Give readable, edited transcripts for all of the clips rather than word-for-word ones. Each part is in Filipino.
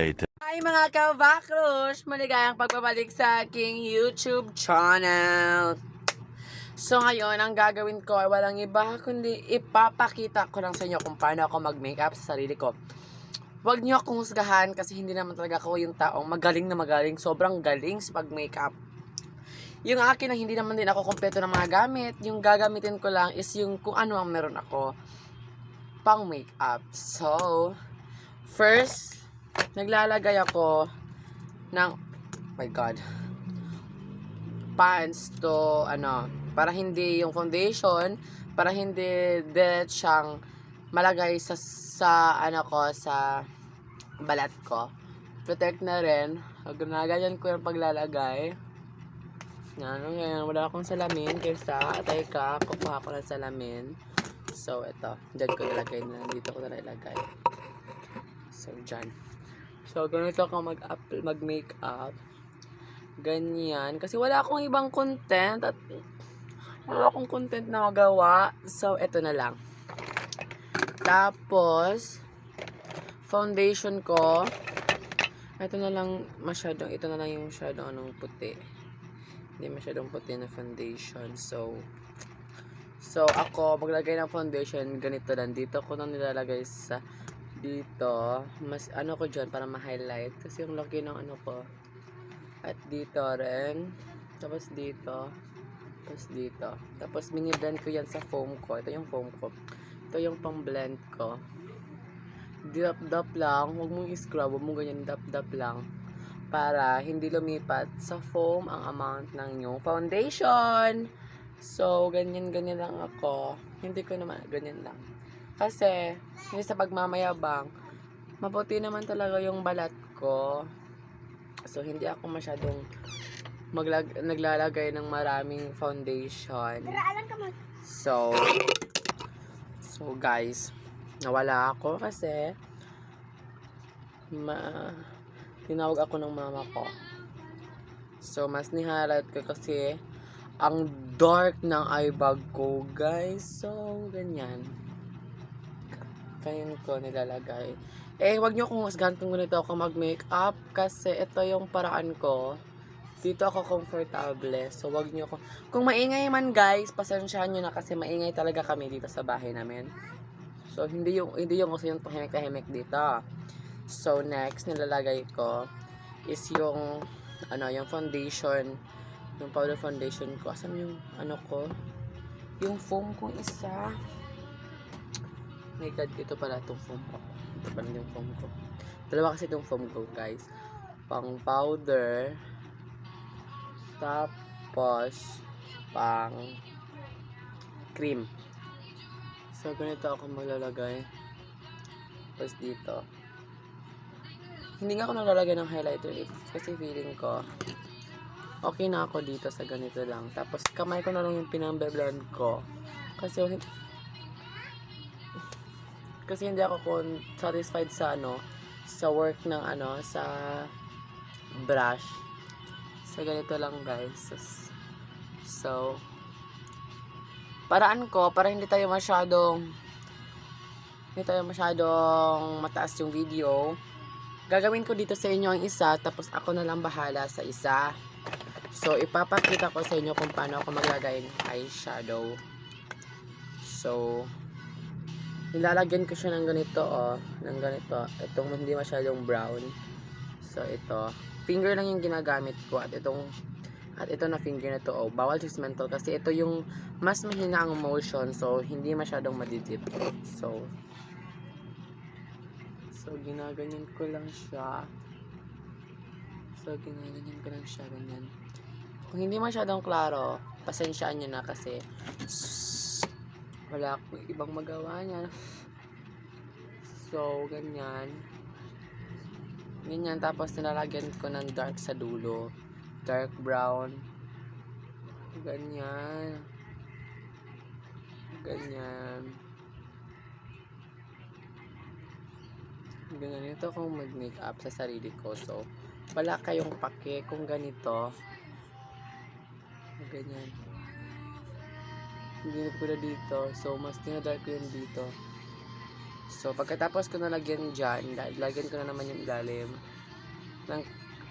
later. Hi mga kabakrush! Maligayang pagbabalik sa aking YouTube channel. So ngayon, ang gagawin ko ay walang iba kundi ipapakita ko lang sa inyo kung paano ako mag-makeup sa sarili ko. Huwag niyo akong husgahan kasi hindi naman talaga ako yung taong magaling na magaling. Sobrang galing sa pag-makeup. Yung akin na hindi naman din ako kompleto ng mga gamit. Yung gagamitin ko lang is yung kung ano ang meron ako pang makeup. So, first, naglalagay ako ng, oh my god, pants to, para hindi yung foundation, para hindi direct siyang malagay sa sa balat ko. Protect na rin. Ganaganyan ko yung paglalagay. Ngayon, wala akong salamin. Kaysa, teka, kukuha ko ng salamin. So, ito. Diyan ko nilagay na. Dito ko na nilagay. So, dyan. So, ganito ako mag-makeup. Ganyan. Kasi wala akong ibang content. At wala akong content na magawa. So, ito na lang. Tapos, foundation ko. Ito na lang masyadong. Ito na lang yung masyadong puti. Hindi masyadong puti na foundation. So, ako, maglagay ng foundation. Ganito lang. Dito ko na nilalagay sa dito, mas ko dyan para ma-highlight kasi yung laki ng ko at dito rin, tapos dito, tapos mini-blend ko yan sa foam ko. Ito yung foam ko, ito yung pang blend ko. Dap lang, huwag mong i-scrub, huwag mong ganyan, dap lang para hindi lumipat sa foam ang amount ng yung foundation. So, ganyan lang ako. Hindi ko naman, ganyan lang. Kasi, hindi sa pagmamayabang, maputi naman talaga yung balat ko. So, hindi ako masyadong naglalagay ng maraming foundation. So guys, nawala ako kasi tinawag ako ng mama ko. So, mas ni-highlight ko kasi ang dark ng eye bag ko, guys. So, ganyan. Ganyan ko nilalagay. Wag nyo kung husgahan kung ganito ako mag-makeup kasi ito yung paraan ko. Dito ako komportable. So, wag nyo kung maingay man, guys, pasensyahan nyo na kasi maingay talaga kami dito sa bahay namin. So, hindi yung gusto yung tahimik-tahimik dito. So, next, nilalagay ko is yung yung foundation. Yung powder foundation ko. Asan yung ko? Yung foam ko isa. My god, ito pala itong foam ko. Ito pala yung foam ko. Dalawa kasi itong foam ko, guys. Pang powder. Tapos, pang cream. So, ganito ako maglalagay. Tapos dito. Hindi nga ako naglalagay ng highlighter lip. Kasi feeling ko, okay na ako dito sa ganito lang. Tapos, kamay ko na lang yung pinambe-blend ko. Kasi hindi ako satisfied sa sa work ng sa brush. So, ganito lang, guys. So, paraan ko para hindi tayo masyadong mataas yung video. Gagawin ko dito sa inyo ang isa, tapos ako na lang bahala sa isa. So, ipapakita ko sa inyo kung paano ako maglagay ng eyeshadow. So, nilalagyan ko siya ng ganito, ng ganito. Itong hindi masyadong brown. So, ito. Finger lang yung ginagamit ko. At ito na finger na to, bawal judgmental kasi ito yung mas mahina ang motion. So, hindi masyadong madidip. So, ginaganyan ko lang siya. Ganyan. Kung hindi masyadong klaro, pasensyaan nyo na kasi wala akong ibang magawa niya. So, ganyan. Tapos nilalagyan ko ng dark sa dulo. Dark brown. Ganyan. Ito akong mag-makeup sa sarili ko. So, wala kayong pake kung ganito. Ganyan. Hindi ko na dito. So, mas tinadark ko yun dito. So, pagkatapos ko nalagyan dyan, lagyan ko na naman yung ilalim ng,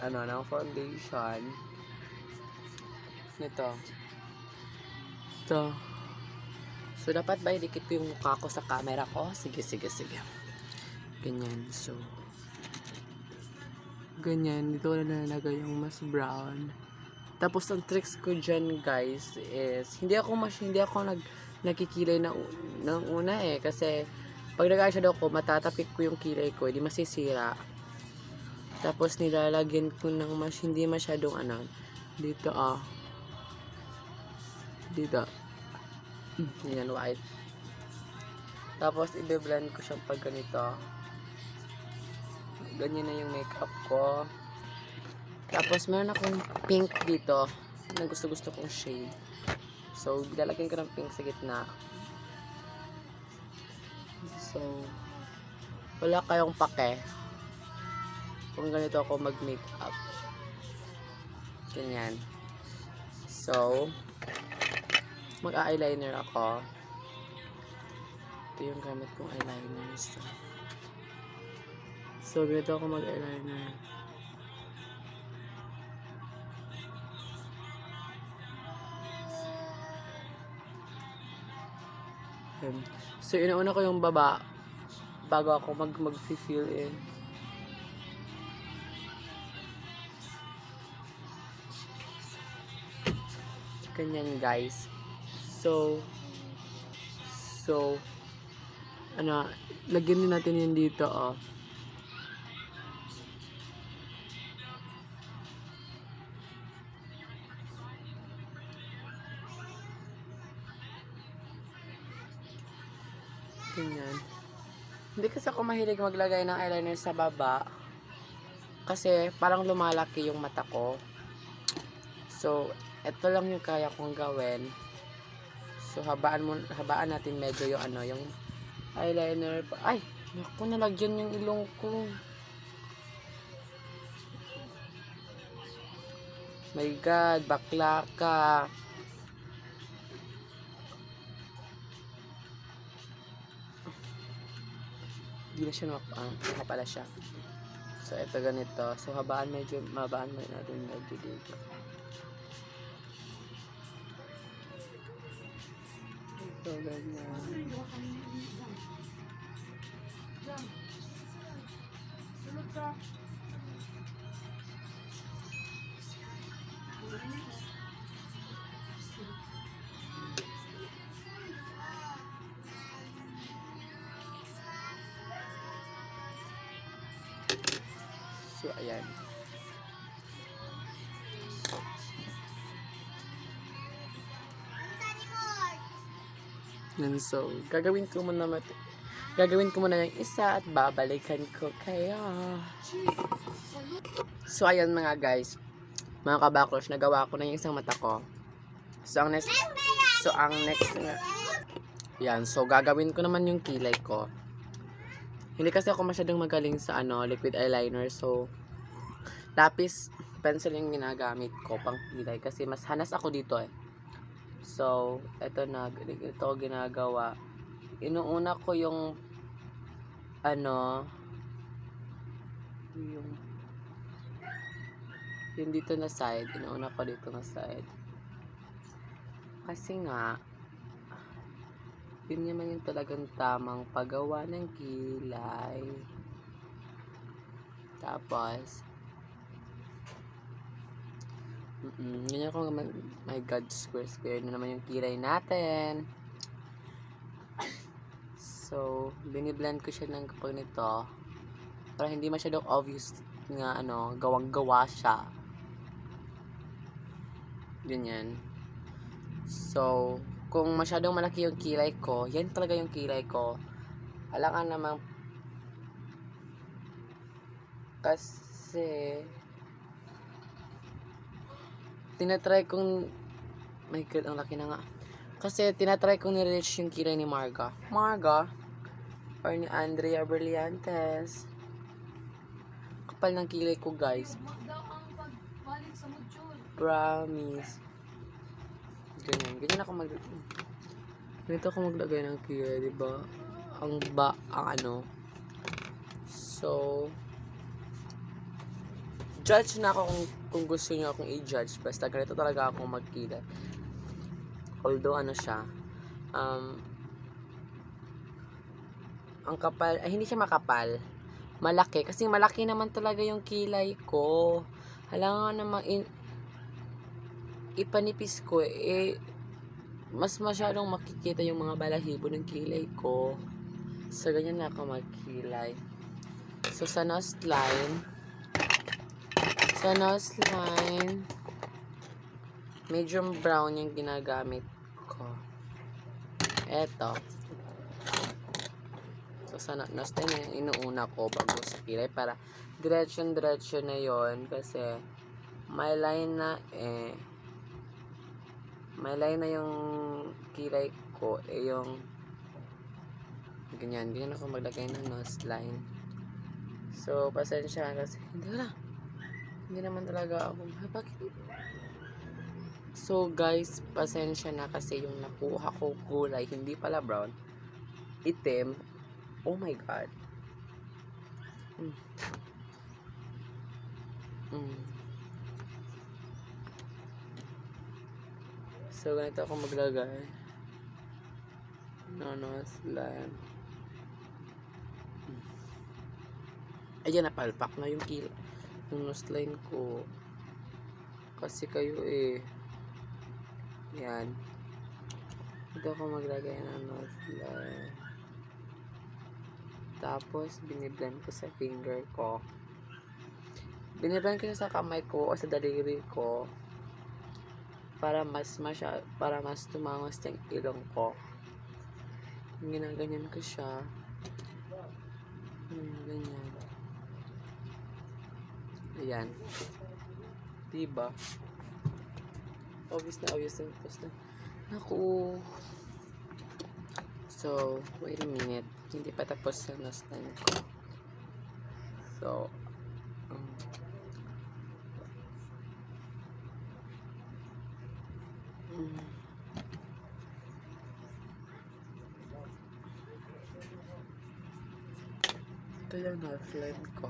ng foundation. Nito. Ito. So, dapat ba idikit ko yung mukha ko sa camera ko? Sige. Ganyan. So, ganyan. Dito ko na nalagay yung mas brown. Tapos, ang tricks ko dyan, guys, is, hindi ako nagkikilay ng una eh. Kasi, pag nag-eyeshadow ko, matatapik ko yung kilay ko, hindi masisira. Tapos, nilalagyan ko ng hindi masyadong dito dito. Yan, white. Tapos, i-blend ko siyang pag ganito. Ganyan na yung makeup ko. Tapos, meron akong pink dito na gusto kong shade. So, lalagyan ko ng pink sa gitna. So, wala kayong pake kung ganito ako mag-makeup. Ganyan. So, mag-eyeliner ako. Ito yung gamit kong eyeliner. So, ganito ako mag-eyeliner. So, inauna ko yung baba bago ako mag-fill in. Ganyan, guys. So, lagyan din natin yun dito, Ganyan. Hindi kasi ako mahilig maglagay ng eyeliner sa baba. Kasi parang lumalaki yung mata ko. So, ito lang yung kaya kong gawin. So, habaan natin medyo yung yung eyeliner. Ay, naku, nalagyan yung ilong ko. My God, bakla ka. Hindi na siya pala siya. So, ito ganito. So, mabaan mo natin medyo dito. Ito ganyan. So, ayan. And so, gagawin ko muna yung isa at babalikan ko kayo. So, ayan mga guys. Mga kabaklosh, nagawa ko na yung isang mata ko. So, ang next yan. So, gagawin ko naman yung kilay ko. Hindi kasi ako masyadong magaling sa liquid eyeliner. So, lapis, pencil yung ginagamit ko pang kilay. Kasi mas hanas ako dito eh. So, ito ginagawa. Inuuna ko yung yung dito na side. Inuuna ko dito na side. Kasi nga, yun naman yung talagang tamang paggawa ng kilay. Tapos, yun ako, my God, square na naman yung kilay natin. So, biniblend ko siya ng kapag nito para hindi masyadong obvious nga gawang-gawa siya. Ganyan. So, kung masyadong malaki yung kilay ko, yan talaga yung kilay ko. Alangan naman kasi tinatry kong my God, ang laki na nga. Kasi tinatry kong ni-reach yung kilay ni Marga or ni Andrea Brillantes. Kapal ng kilay ko, guys. Promise. Ganyan ako ganito ako maglagay ng kilay, diba? ang ano. So, judge na ako kung gusto niyo akong i-judge. Basta ganito talaga ako magkilay. Although ano siya, ang kapal, ay hindi siya makapal. Malaki. Kasi malaki naman talaga yung kilay ko. Halangan naman ipanipis ko, mas masyadong makikita yung mga balahibo ng kilay ko. So, ganyan na ako magkilay. So, sa nose line, medium brown yung ginagamit ko. Eto. So, sa nose line, yung inuuna ko bago sa kilay para diretso na yon kasi may line na yung kilay ko, yung ganyan ako maglagay ng nose line. So, pasensya kasi hindi naman talaga ako bakit? So, guys, pasensya na kasi yung nakuha ko kulay hindi pala brown, itim. Oh my god. So, ganito ako maglagay ng nose line. Ayan, napalpak na yung nose line ko. Kasi kayo yan. Dito ako maglagay ng nose line. Tapos, biniblend ko sa finger ko. Biniblend ko sa kamay ko o sa daliri ko para mas tumangos yung ilong ko. Ginaganyan ko siya. Ganyan. Ayan. Diba? Obvious na. Naku. So, wait a minute. Hindi pa tapos yung nose line ko. So, ito yung nose line ko.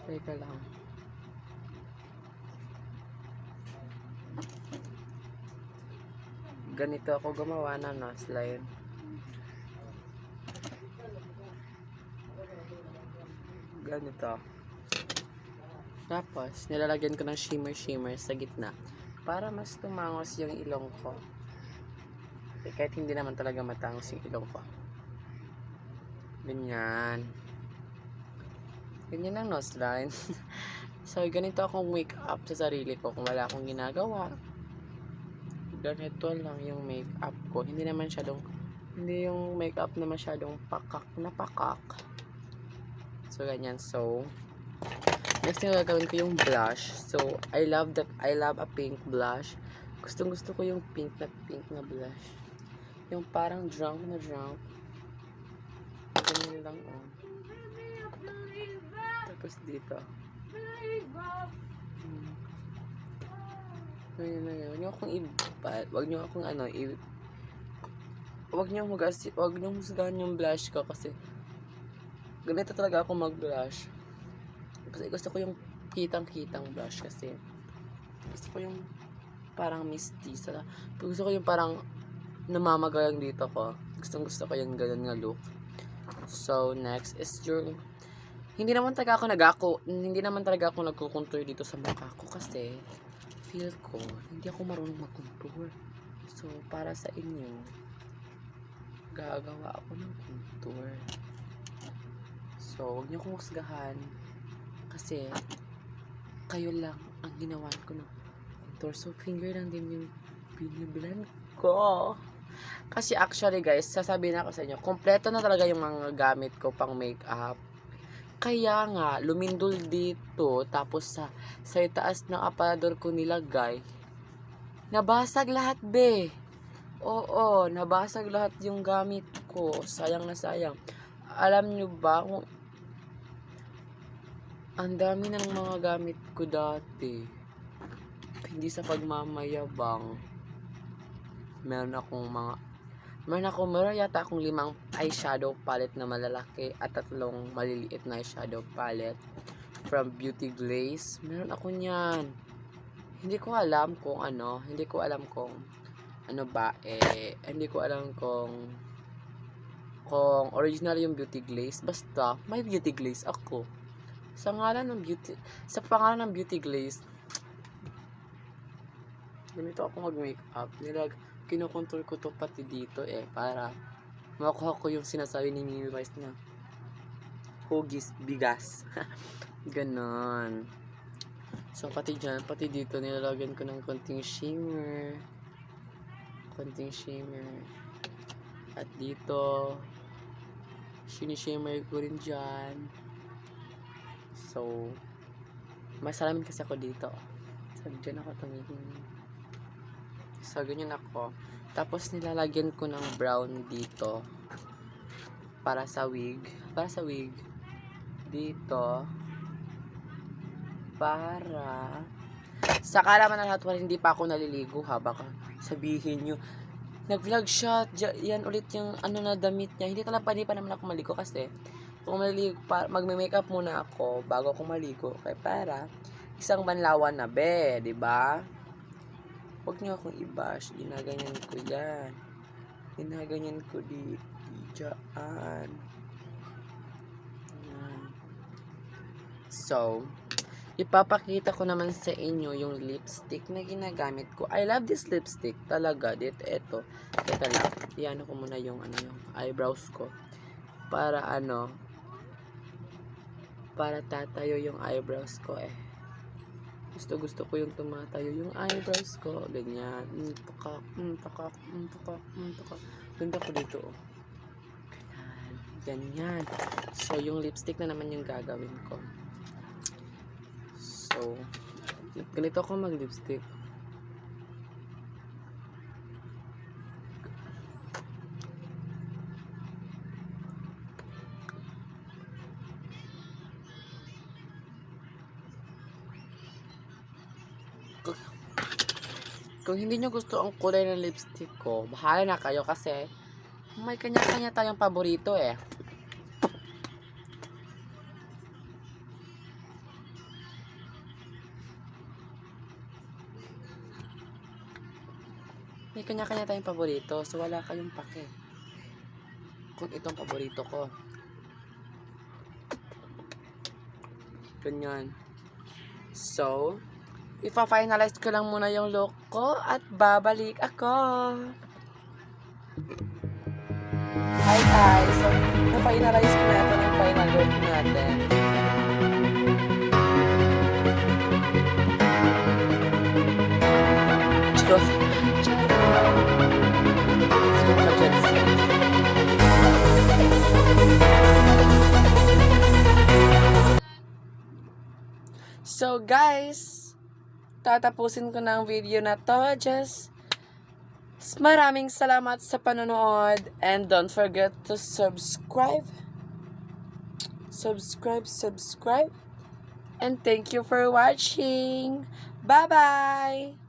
Teka lang. Ganito ako gumawa ng nose line. Ganito. Tapos, nilalagyan ko ng shimmer sa gitna para mas tumangos yung ilong ko. Kahit hindi naman talaga matangos yung ilong ko. Ganyan ang nose line. So, ganito akong make up sa sarili ko kung wala akong ginagawa. Ganito lang yung make up ko. Hindi yung make up na masyadong pakak. So, ganyan. So, next na gagawin ko yung blush. So, I love a pink blush. Gustong gusto ko yung pink na blush. Yung parang drunk. Ganyan lang, Tapos dito. Ganyan na yan. Huwag niyo akong huwag niyo husgahan yung blush ko kasi ganito talaga ako mag-blush. Kasi gusto ko yung kitang blush kasi gusto ko yung parang misty. Gusto ko yung parang namamagalang dito ko. Gusto ko yung ganyan nga look. So, next is hindi naman talaga ako nagko-contour dito sa mukha ko kasi feel ko hindi ako marunong mag-contour. So, para sa inyo, gagawa ako ng contour. So, huwag niyo kong husgahan kasi kayo lang ang ginawan ko ng contour. So, finger lang din yung biniblend ko. Kasi actually guys, sasabihin ako sa inyo, kompleto na talaga yung mga gamit ko pang makeup. Kaya nga, lumindol dito, tapos sa itaas ng aparador ko nilagay, nabasag lahat be. Oo, nabasag lahat yung gamit ko. Sayang na sayang. Alam nyo ba, kung ang dami ng mga gamit ko dati, hindi sa pagmamayabang, meron akong mga Meron yata akong 5 eyeshadow palette na malalaki at 3 maliliit na eyeshadow palette from Beauty Glaze. Meron ako niyan. Hindi ko alam kung ano ba, hindi ko alam kung original yung Beauty Glaze. Basta, may Beauty Glaze ako. Sa pangalan ng Beauty Glaze, ganito ako mag-makeup. Kinukontrol ko to pati dito para makuha ko yung sinasabi ni Mimi Vice na hugis bigas. Ganon. So, pati dito, nilalagyan ko ng konting shimmer. At dito, sinishimmer ko rin dyan. So, may salamin kasi ako dito. So, dyan ako tumingin. So, ganyan ako. Tapos, nilalagyan ko ng brown dito. Para sa wig. Dito. Sa kalaman na lahat, hindi pa ako naliligo ha. Baka sabihin nyo, nag-vlog siya. Yan ulit yung na damit niya. Hindi pa naman ako maligo kasi kung magme-makeup muna ako bago ako maligo. Kaya para isang banlawan na diba? Huwag niyo akong i-bash. Ginaganyan ko yan. Ginaganyan ko dyan. So, ipapakita ko naman sa inyo yung lipstick na ginagamit ko. I love this lipstick. Talaga. Ito. Teka lang. Iyan ko muna yung eyebrows ko. Para para tatayo yung eyebrows ko Gusto ko yung tumatayo yung eyebrows ko. Ganyan. Takak. Ganda ko dito. Ganyan. So, yung lipstick na naman yung gagawin ko. So, ganito ako mag-lipstick. Kung hindi nyo gusto ang kulay ng lipstick ko, bahala na kayo kasi may kanya-kanya tayong paborito May kanya-kanya tayong paborito, so wala kayong pake kung itong paborito ko. Ganyan. So, ipa-finalize ko lang muna yung look ko at babalik ako. Hi guys! So, na-finalize ko na ito ng final look natin. So guys, tatapusin ko na ang video na to. Maraming salamat sa panonood and don't forget to subscribe and thank you for watching. Bye bye.